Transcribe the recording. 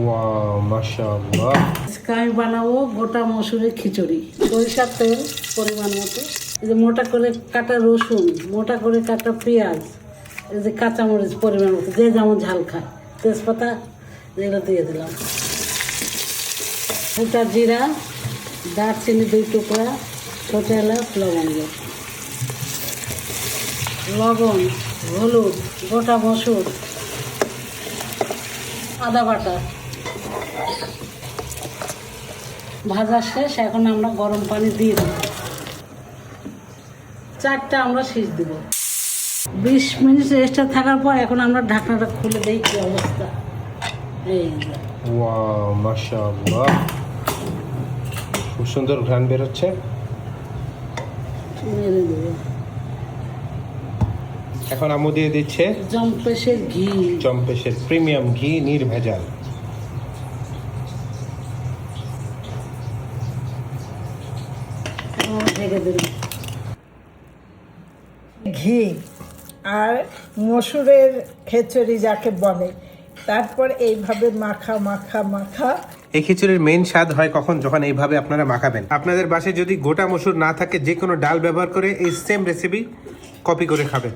Wow মাশাআল্লাহ। আজকে আমি বানাবো গোটা মসুরের খিচুড়ি। সরিষার তেল পরিমাণ মতো, এই যে মোটা করে কাটা রসুন, মোটা করে কাটা পেঁয়াজ, এই যে কাঁচামরিচ পরিমাণ মতো, যে যেমন ঝাল খায়, তেজপাতা এগুলো দিয়ে দিলাম, গোটা জিরা, দারচিনি 2 টুকরা, ছোট এলাচ, লবণ, হলুদ, গোটা মসুর, আদা বাটা। ভাজা শেষ, এখন আমরা গরম পানি দিয়ে দেব। 4টা আমরা শীষ দেব। 20 মিনিট রেস্টে থাকার পর এখন আমরা ঢাকনাটা খুলে দেই কি অবস্থা। এই যে ওয়াও মাশাআল্লাহ, খুব সুন্দর ঘ্রাণ বের হচ্ছে। নেড়ে দেবো। এখন আম্মু দিয়ে দিচ্ছে জম্পেশের ঘি, চম্পেশের প্রিমিয়াম ঘি, নির্ভেজাল। এখন আমরা ঢেকে দেব। ঘি আর মসুরের খিচুড়ি যাকে বলে, তারপর এইভাবে মাখা মাখা মাখা। এই খিচুড়ির মেইন স্বাদ হয় কখন, যখন এইভাবে আপনারা মাখাবেন। আপনাদের বাসায় যদি গোটা মসুর না থাকে, যে কোনো ডাল ব্যবহার করে এই সেম রেসিপি কপি করে খাবেন।